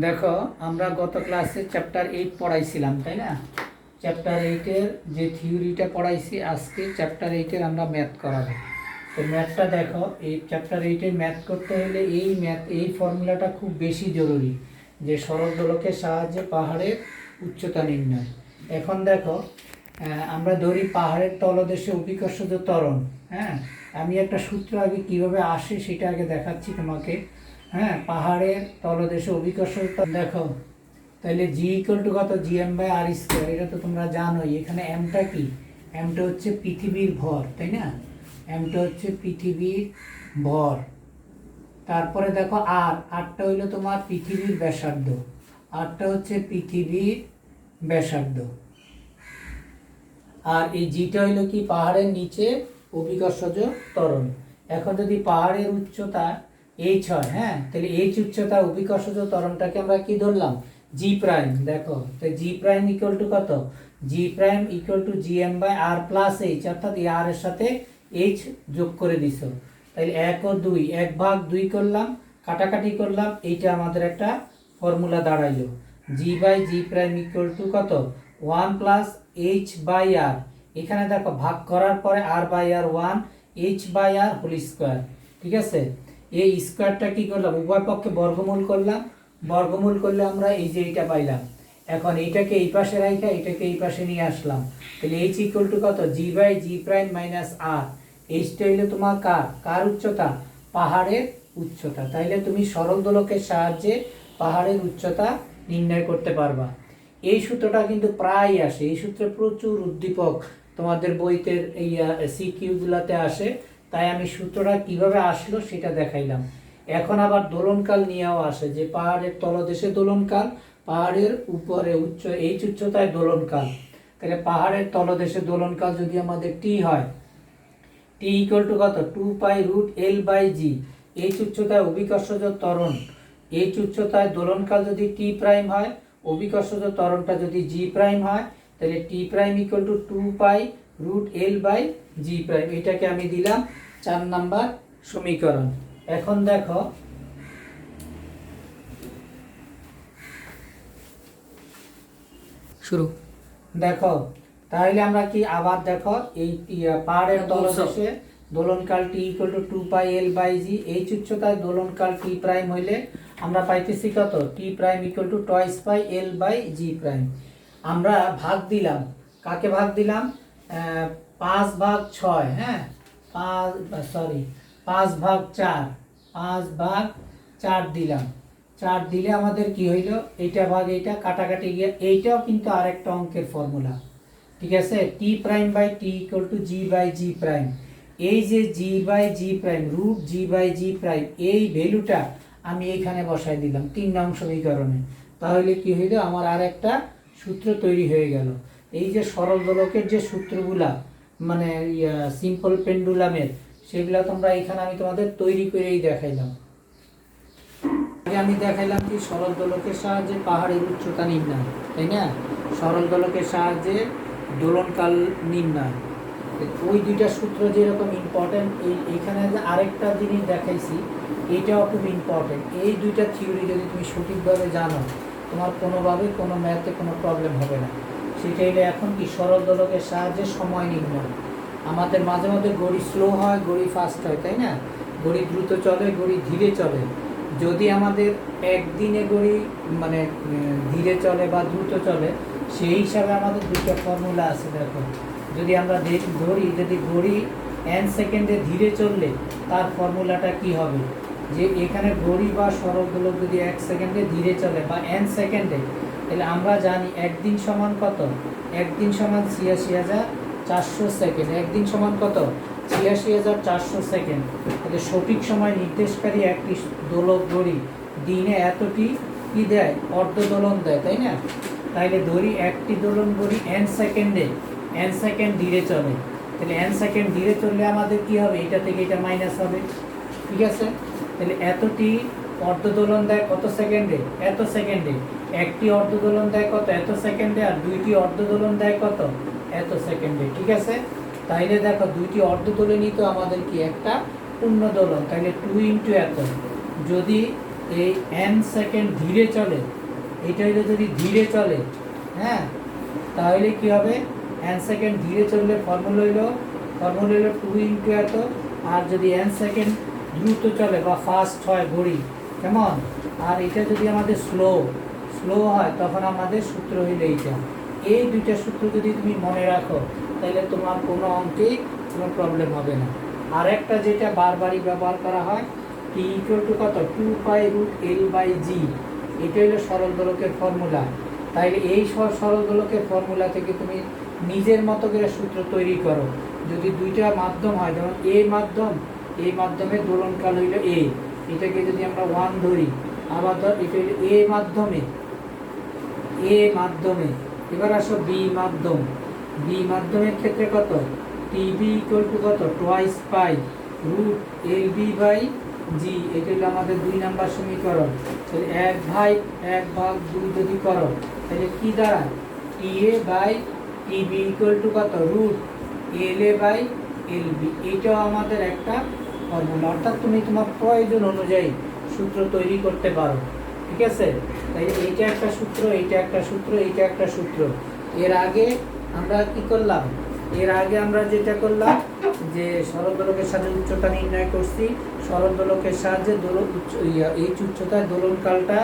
দেখো, আমরা গত ক্লাসে চ্যাপ্টার 8 পড়াইছিলাম, তাই না? চ্যাপ্টার 8-এর যে থিওরিটা পড়াইছি, আজকে চ্যাপ্টার 8-এর আমরা ম্যাথ করাবো। তো ম্যাথটা দেখো, এই চ্যাপ্টার 8-এর ম্যাথ করতে হলে এই ফর্মুলাটা খুব বেশি জরুরি, যে সরল দোলকের সাহায্যে পাহাড়ের উচ্চতা নির্ণয়। এখন দেখো, আমরা ধরি পাহাড়ের তলদেশে অভিকর্ষজ ত্বরণ। হ্যাঁ, আমি একটা সূত্র আগে কিভাবে আসে সেটা আগে দেখাচ্ছি তোমাকে। হ্যাঁ, পাহাড়ের তলদেশে অভিকর্ষজ দেখো, তাহলে জি ইকুয়াল টু কত, G M by R square. এটা তো তোমরা জানোই। এখানে এমটা কি, এমটা হচ্ছে পৃথিবীর ভর, তাই না? এমটা হচ্ছে পৃথিবীর ভর। তারপরে দেখো আরটা হইলো তোমার পৃথিবীর ব্যাসার্ধ। আরটা হচ্ছে পৃথিবীর ব্যাসার্ধ। আর এই জিটা হইলো কি, পাহাড়ের নিচে অভিকর্ষজ ত্বরণ। এখন যদি পাহাড়ের উচ্চতা এইচ হয়, হ্যাঁ, তাহলে এইচ উচ্চতা অভিকর্ষজ ত্বরণটাকে আমরা কি ধরলাম, জি প্রাইম। দেখো, তো জি প্রাইম ইকুয়াল টু কত, g prime equal to g M by r plus h, অর্থাৎ এই আর এর সাথে এইচ যোগ করে দিছো। তাহলে 1 ও 2, 1/2 করলাম, কাটাকাটি করলাম, এইটা আমাদের একটা ফর্মুলা দাঁড়াইলো। G by g prime equal to কত, 1 প্লাস এইচ বাই আর। এখানে দেখো ভাগ করার পরে r by r 1, h by r whole square. ঠিক আছে, এই স্কোয়ারটা কি করলাম, উভয় পক্ষে বর্গমূল করলাম। বর্গমূল করলে আমরা এই যে এইটা পাইলাম। এখন এইটাকে এই পাশে রাখা, এটাকে এই পাশে নিয়ে আসলাম। তাহলে এইচ ইকুয়াল টু কত, জি বাই জি প্রাইম মাইনাস আর। এইচটা হইলো তোমার কার উচ্চতা, পাহাড়ের উচ্চতা। তাইলে তুমি সরল দোলকের সাহায্যে পাহাড়ের উচ্চতা নির্ণয় করতে পারবা। এই সূত্রটা কিন্তু প্রায় আসে, এই সূত্রে প্রচুর উদ্দীপক তোমাদের বইতে এই সিকিউগুলাতে আসে। তাই আমি সূত্রটা কিভাবে আসলো সেটা দেখাইলাম। এখন আবার দোলনকাল নিয়েও আসে, যে পাহাড়ের তলদেশে দোলনকাল, পাহাড়ের উপরে এইচ উচ্চতায় দোলনকাল। তাহলে পাহাড়ের তলদেশে দোলনকাল যদি আমাদের টি হয়, টি ইকুয়াল টু কত, 2π√L/g। এইচ উচ্চতায় অভিকর্ষজ ত্বরণ, এইচ উচ্চতায় দোলনকাল যদি টি প্রাইম হয়, অভিকর্ষজ ত্বরণটা যদি জি প্রাইম হয়, তাহলে T prime equal to 2π√L/g prime. এটাকে আমি দিলাম 4 নাম্বার সমীকরণ। এখন দেখো, শুরু দেখো, তাহলে আমরা কি আবার দেখো, এই পাহাড়ের তলদেশে দোলনকাল T equal to 2πL/g, h উচ্চতায় দোলনকাল টি প্রাইম হইলে আমরা পাইতেছি কত, T prime equal to 2πL/g prime. আমরা ভাগ দিলাম, কাকে ভাগ দিলাম, 5/6। হ্যাঁ, 5/4, 5/4 দিলাম। 4 দিলে আমাদের কি হইল, এইটা ভাগ এইটা, কাটাকাটি গিয়ে এইটাও কিন্তু আরেকটা অঙ্কের ফর্মুলা। ঠিক আছে, T prime by T equal to g by g prime. এই যে g by g prime, root g by g prime, এই ভ্যালুটা আমি এইখানে বসাই দিলাম 3 নং সমীকরণে। তাহলে কি হইল, আমার আর একটা সূত্র তৈরি হয়ে গেল। এই যে সরল দোলকের যে সূত্রগুলা, মানে সিম্পল পেন্ডুলামের, সেগুলা তোমরা এখানে আমি তোমাদের তৈরি করেই দেখাইলাম। আমি দেখাইলাম কি, সরল দোলকের সাহায্যে পাহাড়ের উচ্চতা নির্ণয়, তাই না? সরল দোলকের সাহায্যে দোলনকাল নির্ণয়, ওই দুইটা সূত্র যেরকম ইম্পর্টেন্ট, এইখানে আরেকটা জিনিস দেখাইছি, এইটাও খুব ইম্পর্টেন্ট। এই দুইটা থিওরি যদি তুমি সঠিকভাবে জানো, তোমার কোনোভাবে কোনো ম্যাথে কোনো প্রবলেম হবে না। সেটা হলে এখন কি, সরল দোলকের সাহায্যে সময় নির্ণয়। আমাদের মাঝে মাঝে ঘড়ি স্লো হয়, ঘড়ি ফাস্ট হয়, তাই না? ঘড়ি দ্রুত চলে, ঘড়ি ধীরে চলে। যদি আমাদের একদিনে ঘড়ি মানে ধীরে চলে বা দ্রুত চলে, সেই হিসাবে আমাদের দুটো ফর্মুলা আছে। দেখো, যদি আমরা ধরি, যদি ঘড়ি n সেকেন্ডে ধীরে চললে তার ফর্মুলাটা কি হবে, যে এখানে ঘড়ি বা সরল দোলক যদি 1 সেকেন্ডে ধীরে চলে বা n সেকেন্ডে, তাহলে আমরা জানি একদিন সমান কত, একদিন সমান 86,400 সেকেন্ড। একদিন সমান কত, 86,400 সেকেন্ড। তাহলে সঠিক সময় নির্দেশকারী একটি দোলক ঘড়ি দিনে এতটি কি দেয়, অর্ধ দোলন দেয়, তাই না? তাইলে ধরি একটি দোলন ঘড়ি n সেকেন্ড ধীরে চলে। তাহলে n সেকেন্ড ধীরে চললে আমাদের কি হবে, এটা থেকে এটা মাইনাস হবে। ঠিক আছে, তাহলে এতটি অর্ধ দোলন দেয় কত সেকেন্ডে, এত সেকেন্ডে। একটি অর্ধ দোলন দেয় কত, এত সেকেন্ডে। আর দুইটি অর্ধ দোলন দেয় কত, এত সেকেন্ডে। ঠিক আছে, তাইলে দেখো, দুইটি অর্ধ দোলনই তো আমাদের কি একটা পূর্ণ দোলন। তাইলে 2 × এত। যদি এই n সেকেন্ড ধীরে চলে, এটা হইলো যদি ধীরে চলে, হ্যাঁ, তাহলে কি হবে, n সেকেন্ড ধীরে চললে ফর্মুলা হইলো 2 ইন্টু এত। আর যদি n সেকেন্ড দ্রুত চলে বা ফাস্ট হয় ঘড়ি, কেমন, আর এটা যদি আমাদের স্লো হয়, তখন আমাদের সূত্র হইলো এইটা। এই দুইটা সূত্র যদি তুমি মনে রাখো, তাহলে তোমার কোনো অঙ্কেই কোনো প্রবলেম হবে না। আর একটা যেটা বারবারই ব্যবহার করা হয়, টি ইকুয়াল টু কত, 2π√L/g, এটা হলো সরল দোলকের ফর্মুলা। তাইলে এই সরল দোলকের ফর্মুলা থেকে তুমি নিজের মতো করে সূত্র তৈরি করো। যদি দুইটা মাধ্যম হয়, যেমন এই মাধ্যমে দোলনকাল হইল এ, এটাকে যদি আমরা 1 ধরি, আবার ধর এটা হইল মাধ্যমে। এবার আসো বি মাধ্যমের ক্ষেত্রে কত, টিবি ইকুয়াল টু কত, 2π√LB/g, এটা হলো আমাদের 2 নাম্বার সমীকরণ। তাহলে 1/2 যদি করো, তাহলে কি দাঁড়ায়, TA/TB ইকুয়াল টু কত, √LA/LB। এটাও আমাদের একটা ফর্মুলা, অর্থাৎ তুমি তোমার প্রয়োজন অনুযায়ী সূত্র তৈরি করতে পারো, ঠিক আছে। তাই এইটা একটা সূত্র, এইটা একটা সূত্র, এইটা একটা সূত্র। এর আগে আমরা কি করলাম, যেটা করলাম যে সরল দোলকের সাথে উচ্চতা নির্ণয় করছি, সরল দোলকের সাহায্যে এই উচ্চতায় দোলনকালটা,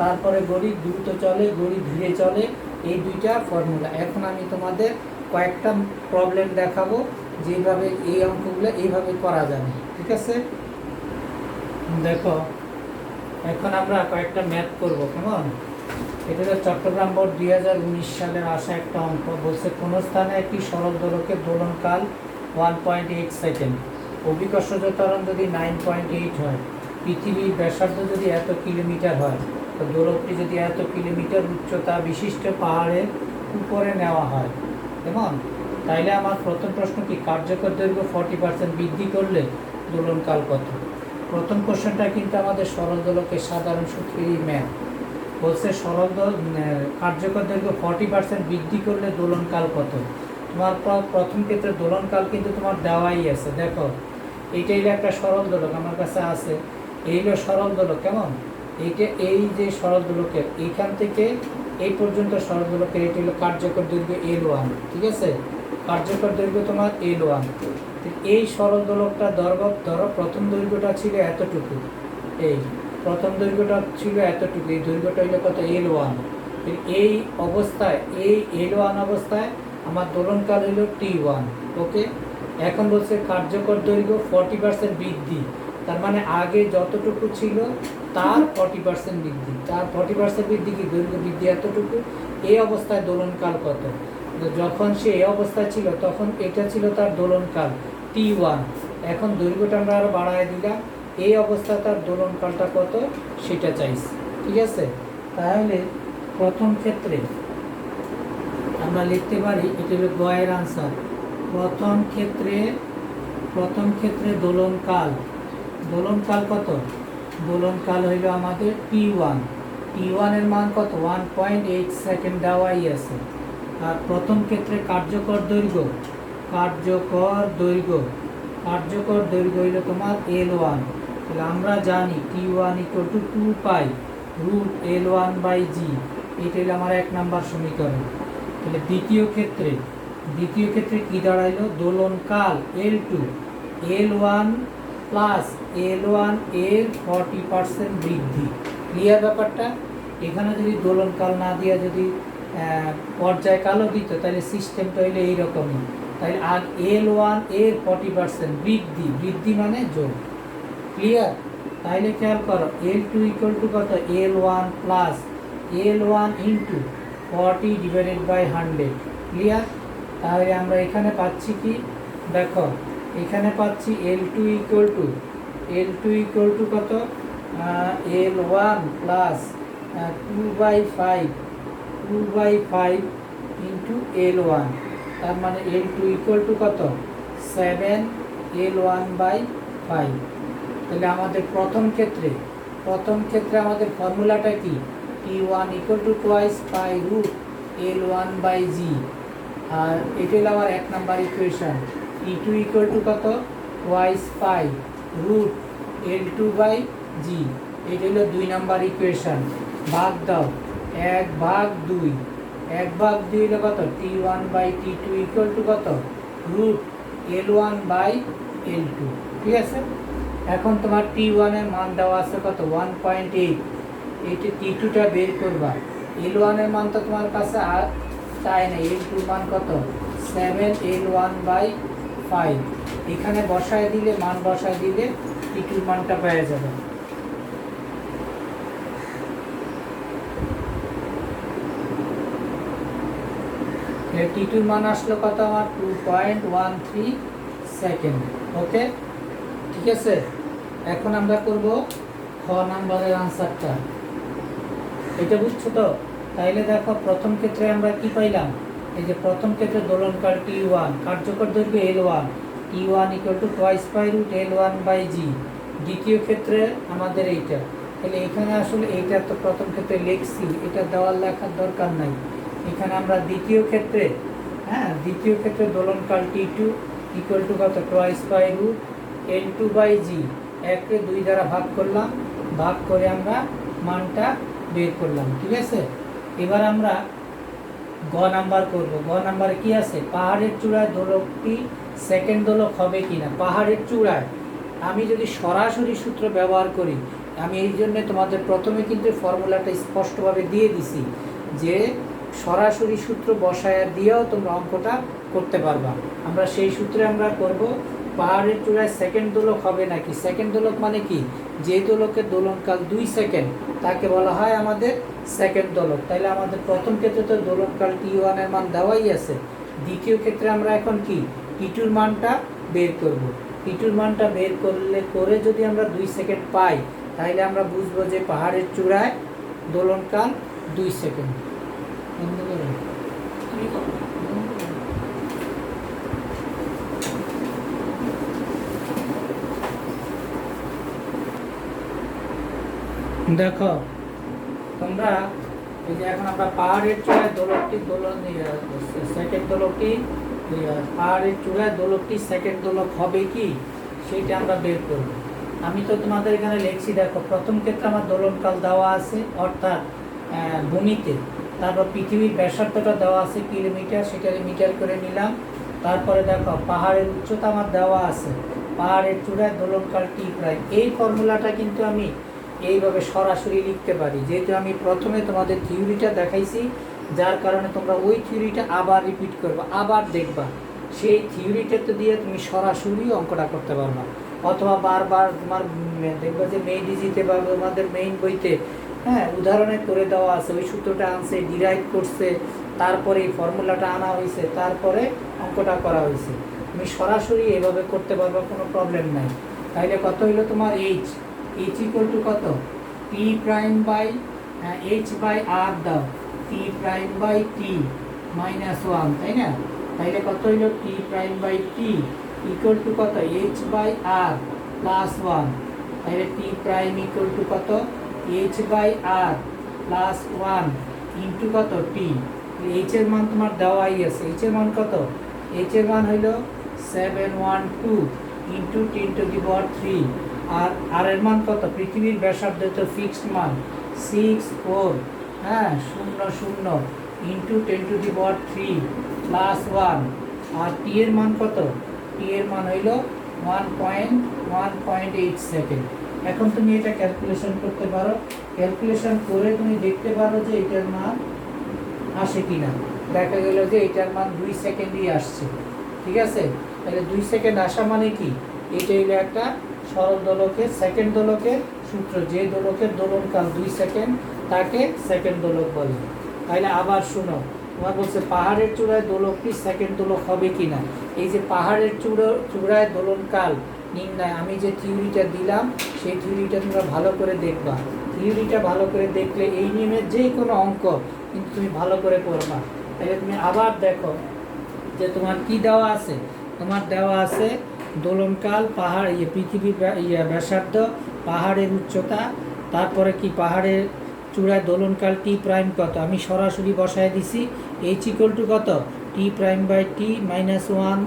তারপরে ঘড়ি দ্রুত চলে, ঘড়ি ধীরে চলে, এই দুইটা ফর্মুলা। এখন আমি তোমাদের কয়েকটা প্রবলেম দেখাবো, যেভাবে এই অঙ্কগুলো এইভাবে করা যাবে, ঠিক আছে। দেখো, এখন আমরা কয়েকটা ম্যাথ করব, কেমন। এটা হলো চট্টগ্রাম বোর্ড 2019 সালের আসা একটা অঙ্ক। বলছে কোন স্থানে একটি সরল দোলকের দোলনকাল 1.8 সেকেন্ড, অভিকর্ষজ ত্বরণ যদি 9.8 হয়, পৃথিবীর ব্যাসার্ধ যদি এত কিলোমিটার হয়, তো দোলকটি যদি এত কিলোমিটার উচ্চতা বিশিষ্ট পাহাড়ের উপরে নেওয়া হয়, কেমন। তাইলে আমার প্রথম প্রশ্ন কি, কার্যকর দৈর্ঘ্য 40% বৃদ্ধি করলে দোলনকাল কত। প্রথম কোশ্চেনটা কিন্তু আমাদের সরল দোলকের সাধারণ সূত্রেরই ম্যাথ। বলছে কার্যকর দৈর্ঘ্য 40% বৃদ্ধি করলে দোলনকাল কত। তোমার প্রথম ক্ষেত্রে দোলনকাল কিন্তু তোমার দেওয়াই আছে। দেখো, এইটাই একটা সরল দোলক আমার কাছে আছে, এই হলো সরল দোলক, কেমন। এই যে সরল দোলকের এইখান থেকে এই পর্যন্ত সরল দোলকের এটি হলো কার্যকর দৈর্ঘ্য L1, ঠিক আছে। কার্যকর দৈর্ঘ্য তোমার L1। এই সরল দোলকটা ধরো প্রথম দৈর্ঘ্যটা ছিল এতটুকু, এই প্রথম দৈর্ঘ্যটা ছিল এতটুকু, এই দৈর্ঘ্যটা হইলো কত, L1। এই অবস্থায়, এই L1 অবস্থায় আমার দোলনকাল হইল T1, ওকে। এখন বলছে কার্যকর দৈর্ঘ্য 40% বৃদ্ধি, তার মানে আগে যতটুকু ছিল তার 40% বৃদ্ধি, তার 40% বৃদ্ধি কি, দৈর্ঘ্য বৃদ্ধি এতটুকু। এই অবস্থায় দোলনকাল কত, যখন সে এই অবস্থায় ছিল তখন এটা ছিল তার দোলনকাল T1। এখন দৈর্ঘ্যটা আমরা আরো বাড়ায় দিলাম, এই অবস্থায় তার দোলনকালটা কত সেটা চাইছি, ঠিক আছে। তাহলে প্রথম ক্ষেত্রে আমরা লিখতে পারি, এটা হলো গয়ের আনসার। প্রথম ক্ষেত্রে দোলনকাল কত, দোলনকাল হইল আমাদের T1 এর মান কত, 1.8 সেকেন্ড দেওয়াই আছে। আর প্রথম ক্ষেত্রে কার্যকর দৈর্ঘ্য হইল তোমার L1। তাহলে আমরা জানি T1 = 2π√L1/g, এটা হলো আমার 1 নাম্বার সমীকরণ। তাহলে দ্বিতীয় ক্ষেত্রে কি দাঁড়াইলো, দোলনকাল L1 প্লাস L1 এর 40% বৃদ্ধি। ক্লিয়ার ব্যাপারটা। এখানে যদি দোলনকাল না দিয়া যদি পর্যায়কালও দিত, তাহলে সিস্টেমটা হইলে এইরকমই। তাহলে আর L1 এর 40% বৃদ্ধি মানে যোগ। ক্লিয়ার। তাহলে খেয়াল করো, L2 = কত, L1 plus L1 into 40/100। Clear. তাহলে আমরা এখানে পাচ্ছি কি, দেখো এখানে পাচ্ছি L2 = কত, L1 প্লাস 2/5 ইন্টু L1, তার মানে L2 = কত, 7 L1/5। তাহলে আমাদের প্রথম ক্ষেত্রে আমাদের ফর্মুলাটা কি, T1 = 2π√L1/g। আর এটা হলো আমার 1 নাম্বার ইকুয়েশন। T2 = কত, 2π√L2/g। এইটা হলো 2 নাম্বার ইকুয়েশন। ভাগ দাও, 1/2, 1/2 হলো কত, T1/T2 ইকুয়াল টু কত, রুট L1/L2। ঠিক আছে, এখন তোমার T1 এর মান দেওয়া আছে কত, 1.8। এইটা T2টা বের করবা। L1 এর মান তো তোমার কাছে চাই না, L2 মান কত, 7 L1/5। এখানে বসায় দিলে, মান বসায় দিলে T2 মানটা পেয়ে যাবে। T2 মান আসলো কত আমার, 2.13 সেকেন্ড। ওকে, ঠিক আছে। এখন আমরা করব খ নাম্বারের আনসারটা। এটা বুঝছো তো? তাইলে দেখো, প্রথম ক্ষেত্রে আমরা কি পাইলাম, এই যে প্রথম ক্ষেত্রে দোলনকাল T1, কার্যকর দৈর্ঘ্য L1, T1 equal to twice by root L1/G। দ্বিতীয় ক্ষেত্রে আমাদের এইটা, তাহলে এখানে আসলে এইটা তো প্রথম ক্ষেত্রে লিখছি, এটা দেওয়ার লেখার দরকার নাই। এখানে আমরা দ্বিতীয় ক্ষেত্রে, দ্বিতীয় ক্ষেত্রে দোলনকাল T2 ইকুয়াল টু কত, টুয়াইস বাই রুট L2/G। 1-কে 2 দ্বারা ভাগ করলাম, ভাগ করে আমরা মানটা বের করলাম। ঠিক আছে, এবার আমরা গ নাম্বার করব। গ নাম্বারে কি আছে, পাহাড়ের চূড়ায় দোলকটি সেকেন্ড দোলক হবে কিনা। পাহাড়ের চূড়ায় আমি যদি সরাসরি সূত্র ব্যবহার করি, আমি এই জন্য তোমাদের প্রথমে কিন্তু ফর্মুলাটা স্পষ্টভাবে দিয়ে দিছি যে সরাসরি সূত্র বসায় দিয়েও তোমরা অঙ্কটা করতে পারবা। আমরা সেই সূত্রে আমরা করব, পাহাড়ের চূড়ায় সেকেন্ড দোলক হবে নাকি। সেকেন্ড দোলক মানে কি, যে দোলকের দোলনকাল 2 সেকেন্ড তাকে বলা হয় আমাদের সেকেন্ড দোলক। তাইলে আমাদের প্রথম ক্ষেত্রে তো দোলনকাল T1 এর মান দেওয়াই আছে। দ্বিতীয় ক্ষেত্রে আমরা এখন কি, T2 মানটা বের করব। T2 মানটা বের করে যদি আমরা 2 সেকেন্ড পাই, তাইলে আমরা বুঝবো যে পাহাড়ের চূড়ায় দোলনকাল 2 সেকেন্ড। দেখো তোমরা, এই যে এখন আমরা পাহাড়ের চূড়ায় দোলকটি সেকেন্ড দোলকটি, পাহাড়ের চূড়ায় দোলকটি সেকেন্ড দোলক হবে কি সেটা আমরা বের করব। আমি তো তোমাদের এখানে লিখছি, দেখো প্রথম ক্ষেত্রে আমার দোলনকাল দেওয়া আছে, অর্থাৎ ভূমিতে। তারপর পৃথিবীর ব্যাসার্ধটা দেওয়া আছে কিলোমিটার, সেটাকে মিটার করে নিলাম। তারপরে দেখো পাহাড়ের উচ্চতা আমার দেওয়া আছে, পাহাড়ের চূড়ায় দোলনকাল T'। এই ফর্মুলাটা কিন্তু আমি এইভাবে সরাসরি লিখতে পারি, যেহেতু আমি প্রথমে তোমাদের থিওরিটা দেখাইছি, যার কারণে তোমরা ওই থিওরিটা আবার রিপিট করবা, আবার দেখবা। সেই থিওরিটাতে দিয়ে তুমি সরাসরি অঙ্কটা করতে পারবা, অথবা বারবার তোমার দেখবা যে মেইন ডিজিটে বা তোমাদের মেইন বইতে উদাহরণে করে দেওয়া আছে, ওই সূত্রটা আনছে, ডিরাইভ করছে, তারপরে এই ফর্মুলাটা আনা হয়েছে, তারপরে অঙ্কটা করা হয়েছে। তুমি সরাসরি এভাবে করতে পারবা, কোনো প্রবলেম নাই। তাইলে কত হইলো তোমার এইচ ইকুয়াল টু কত, T'/H/R দাও, T'/T -1, তাই না। তাইলে কত হইলো, T'/T ইকুয়াল টু কত, H/R +1। তাইলে T' ইকুয়াল টু কত, H/R +1 ইন্টু কত, T। H এর মান তোমার দেওয়াই আছে। H এর মান কত, H এর মান হইল 712 ইন্টু 10⁻³ আর আর এর মান কত, পৃথিবীর ব্যাসার্ধ তো ফিক্সড মান 64 00 ইন্টু 10⁻³ +1। আর টি এর মান কত, টি এর মান হইল 1.8 সেকেন্ড। এখন তুমি এটা ক্যালকুলেশন করতে পারো, ক্যালকুলেশন করে তুমি দেখতে পারো যে এটার মান আসে কিনা। দেখা গেল যে এটার মান 2 সেকেন্ডই আসছে। ঠিক আছে, তাহলে 2 সেকেন্ড আসা মানে কি, এটা হলো একটা সরল দোলকের সেকেন্ড দোলকের সূত্র, যে দোলকের দোলনকাল 2 সেকেন্ড তাকে সেকেন্ড দোলক বলে। তাহলে আবার শুনো, তোমার বলছে পাহাড়ের চূড়ায় দোলকটি সেকেন্ড দোলক হবে কিনা। এই যে পাহাড়ের চূড়ায় দোলনকাল নির্ণয়, আমি যে থিওরিটা দিলাম সেই থিওরিটা তোমরা ভালো করে দেখবা। থিওরিটা ভালো করে দেখলে এই নিয়মের যে কোনো অঙ্ক কিন্তু তুমি ভালো করে পড়বা। তাহলে তুমি আবার দেখো যে তোমার কি দেওয়া আছে, তোমার দেওয়া আছে দোলনকাল, পাহাড়, পৃথিবীর ব্যাসার্ধ, পাহাড়ের উচ্চতা, তারপরে কি পাহাড়ের চূড়ায় দোলনকাল T' কত, আমি সরাসরি বসায় দিছি। H ইকুয়াল টু কত, T'/T -1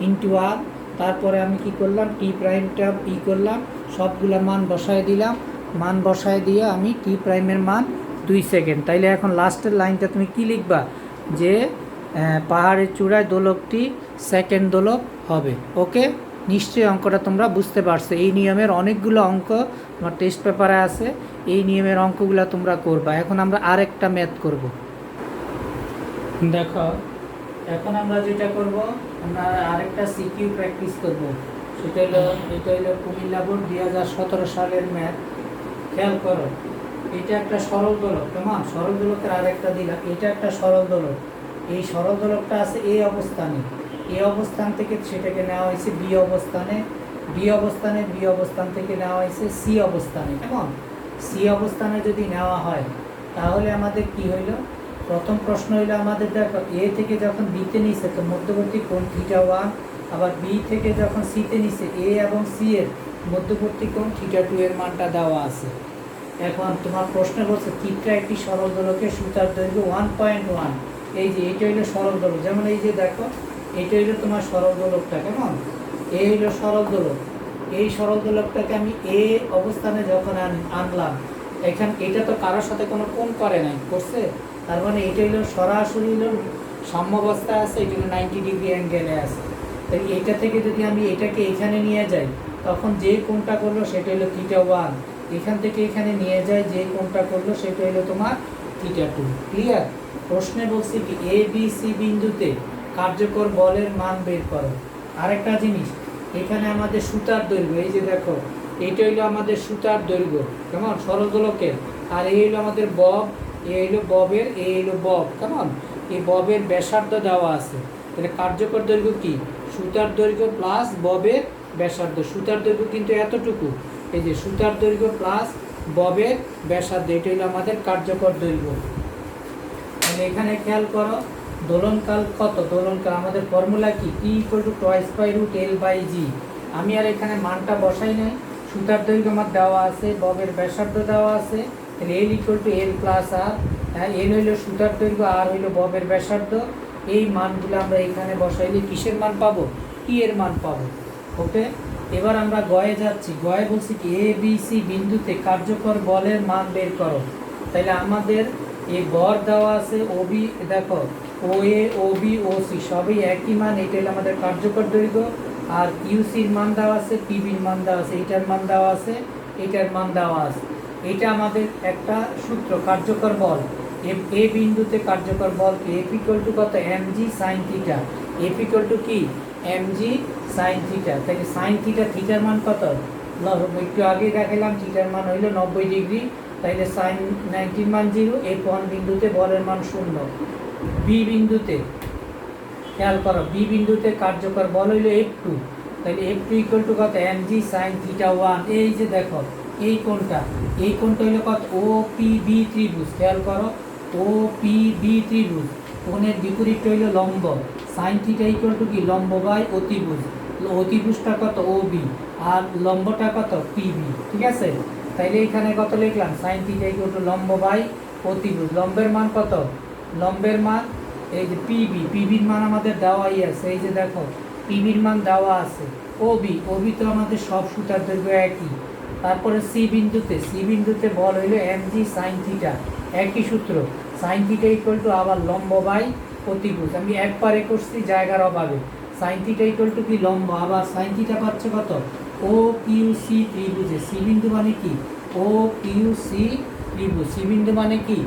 ইন্টু R। তারপরে আমি কি করলাম, T'-টা করলাম, সবগুলা মান বসায় দিলাম, মান বসায় দিয়ে আমি টি প্রাইমের মান 2 সেকেন্ড। তাইলে এখন লাস্টের লাইনটা তুমি কি লিখবা, যে পাহাড়ের চূড়ায় দোলকটি সেকেন্ড দোলক হবে। ওকে, নিশ্চয়ই অঙ্কটা তোমরা বুঝতে পারছো। এই নিয়মের অনেকগুলো অঙ্ক আমার টেস্ট পেপারে আছে, এই নিয়মের অঙ্কগুলো তোমরা করবা। এখন আমরা আরেকটা ম্যাথ করব। দেখো এখন আমরা যেটা করব, আমরা আরেকটা সিকিউ প্র্যাকটিস করব। এটা হলো কুমিল্লা বোর্ড 2017 সালের ম্যাথ। খেয়াল করো, এটা একটা সরল দোলক, কেমন সরল দোলকের আরেকটা দিলাম। এটা একটা সরল দোলক, এই সরল দোলকটা আছে এই অবস্থানে, এই অবস্থান থেকে সেটাকে নেওয়া হয়েছে বি অবস্থানে, বি অবস্থান থেকে নেওয়া হয়েছে সি অবস্থানে। কেমন সি অবস্থানে যদি নেওয়া হয় তাহলে আমাদের কি হইল, প্রথম প্রশ্ন হইলো আমাদের, দেখো এ থেকে যখন বিতে নিছে তো মধ্যবর্তী কোণ θ1, আবার বি থেকে যখন সিতে নিছে এ এবং সি এর মধ্যবর্তী কোণ θ2 এর মানটা দেওয়া আছে। এখন তোমার প্রশ্ন বলছে চিত্রা একটি সরল দোলকের সুতার দৈর্ঘ্য 1.1। এই যে এটা হইলো সরল দোলক, যেমন এই যে দেখো এটা হইলো তোমার সরল দোলকটা, কেমন এই হইলো সরল দোলক। এই সরল দোলকটাকে আমি এ অবস্থানে যখন আনলাম, এখানে এটা তো কারোর সাথে কোনো কোণ করে নাই, করছে, তার মানে এটা হইলো সরাসরি হইলো সাম্যাবস্থায় আছে, এটা হলো 90 ডিগ্রি অ্যাঙ্গেলে আছে। তাই এটা থেকে যদি আমি এটাকে এখানে নিয়ে যাই তখন যে কোণটা করলো সেটা হলো θ1, এখান থেকে এখানে নিয়ে যায় যে কোণটা করলো সেটা হলো তোমার θ2। ক্লিয়ার? প্রশ্নে বলছি কি এ বি সি বিন্দুতে কার্যকর বলের মান বের করো। আরেকটা জিনিস, এখানে আমাদের সুতার দৈর্ঘ্য, এই যে দেখো এটা হইলো আমাদের সুতার দৈর্ঘ্য, কেমন সরল দোলকের, আর এই হইলো আমাদের বব, এ হইলো ববের, এ হইলো বব, কেমন এই ববের ব্যাসার্ধ দেওয়া আছে। তাহলে কার্যকর দৈর্ঘ্য কি, সুতার দৈর্ঘ্য প্লাস ববের ব্যাসার্ধ। সুতার দৈর্ঘ্য কিন্তু এতটুকু, এই যে সুতার দৈর্ঘ্য প্লাস ববের ব্যাসার্ধ, এটা হলো আমাদের কার্যকর দৈর্ঘ্য। তাহলে এখানে খেয়াল করো দোলনকাল কত, দোলনকাল আমাদের ফর্মুলা কি, টি ইকুয়াল টু টয়েস by root L by g. আমি আর এখানে মানটা বসাই নাই, সুতার দৈর্ঘ্য আমার দেওয়া আছে, ববের ব্যাসার্ধ দেওয়া আছে, তাহলে L equal to L plus আর, এল হইলো সুতার দৈর্ঘ্য, আর হইলো ববের ব্যাসার্ধ। এই মানগুলো আমরা এখানে বসাইলে কিসের মান পাবো, টি এর মান পাবো। ওকে, এবার আমরা গয়ে যাচ্ছি। গয়ে বলছি কি এ বি সি বিন্দুতে কার্যকর বলের মান বের করো। তাহলে আমাদের এই বর দেওয়া আছে ওবি, দেখো ও এ ও বি ও সি সবই একই মান, এটা হলো আমাদের কার্যকর দৈর্ঘ্য। আর কিউসির মান দেওয়া আছে, পিবির মান দেওয়া আছে, এইটার মান দেওয়া আছে, এইটার মান দেওয়া আছে। এটা আমাদের একটা সূত্র, কার্যকর বল এ বিন্দুতে কার্যকর বল কি, এফ ইকুয়াল টু কত, m g sine theta. F equal to কি, এম জি সাইন থিটা। তাহলে সাইন থিটা, থিটার মান কত, একটু আগে দেখালাম থিটার মান হইলো 90 ডিগ্রি, তাইলে সাইন 90 মান 0। F1 বিন্দুতে বলের মান 0। বি বিন্দুতে খেয়াল করো, বি বিন্দুতে কার্যকর বল হইলো F2, তাহলে F2 ইকুয়াল টু কত, mg sin θ1। এই যে দেখো এই কোণটা হইলো কত, ও পি বি ত্রিভুজ। খেয়াল করো ও পি বি ত্রিভুজ, কোণের বিপরীত হইলো লম্ব, সাইন থিটা ইকুয়াল টু কি, লম্ব বাই অতিভুজ। অতিভুজটা কত, ও বি, আর লম্বটা কত, পিবি। ঠিক আছে, তাইলে এখানে কত লিখলাম, সাইন থিটা ইকুয়াল টু লম্ব বাই অতিভুজ। লম্বের মান কত, লম্বের মান এই যে পিবি, পিবির মান আমাদের দেওয়াই আছে, এই যে দেখো পিবির মান দেওয়া আছে। ওবি তো আমাদের সব সুতার দৈর্ঘ্য একই। তারপরে সি বিন্দুতে বল হইলো এমজি সাইন থিটা, একই সূত্র, সাইন থিটা ইকুয়াল টু আবার লম্ব বাই অতিভুজ। আমি একবারে করছি জায়গার অভাবে, সাইন থিটা ইকুয়াল টু কি, লম্ব, আবার সাইন থিটা পাচ্ছে কত, ও কিউ সি ত্রিভুজে। সি বিন্দু মানে কি, ও কিউ সি ত্রিভুজ। সি বিন্দু মানে কি,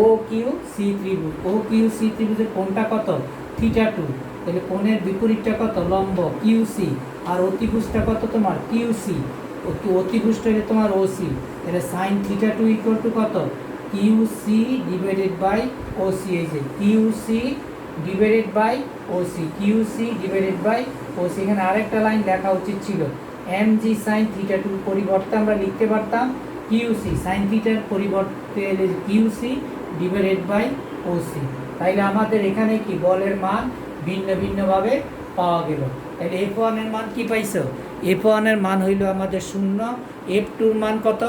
ও কিউ সি ত্রিভুজ। ও কিউ সি ত্রিভুজের কোণটা কত, θ2। তাহলে কোণের বিপরীতটা কত, লম্ব কিউ সি, আর অতিভুজটা কত তোমার কিউ সি। অতিভুজটা হলে তোমার ও সি। তাহলে সাইন θ2 ইকুয়াল টু কত, Q C divided by O C. এই যে Q C divided by O C, Q C divided by O C. এখানে আরেকটা লাইন লেখা উচিত ছিল, এম জি সাইন θ2 পরিবর্তে আমরা লিখতে পারতাম কিউসি, সাইন থিটার পরিবর্তে কিউসি ডিভাইডেড বাই ওসি। তাইলে আমাদের এখানে কি বলের মান ভিন্ন ভিন্নভাবে পাওয়া গেল। তাহলে F1 এর মান কি পাইছো, F1 এর মান হইল আমাদের 0। F2 এর মান কত,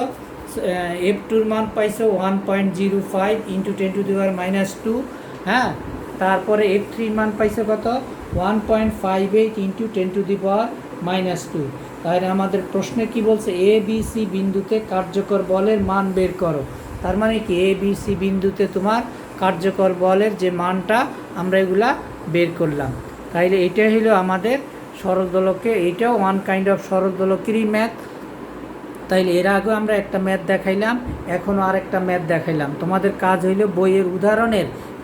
F2 এর মান পাইছো 1.05 ইন্টু 10⁻²। হ্যাঁ, তারপরে F3 এর মান পাইছো কত, 1.58 ইন্টু 10⁻²। তাহলে আমাদের প্রশ্নে কি বলছে, এ বি সি বিন্দুতে কার্যকর বলের মান বের করো। তার মানে কি, এ বি সি বিন্দুতে তোমার কার্যকর বলের যে মানটা আমরা এগুলা বের করলাম। তাইলে এইটাই হলো আমাদের সরল দোলকে, এইটাও ওয়ান কাইন্ড অফ সরল দোলকেরই ম্যাথ। তাইলে এর আগে আমরা একটা ম্যাথ দেখাইলাম, এখনও আরেকটা ম্যাথ দেখাইলাম। তোমাদের কাজ হইল বইয়ের উদাহরণের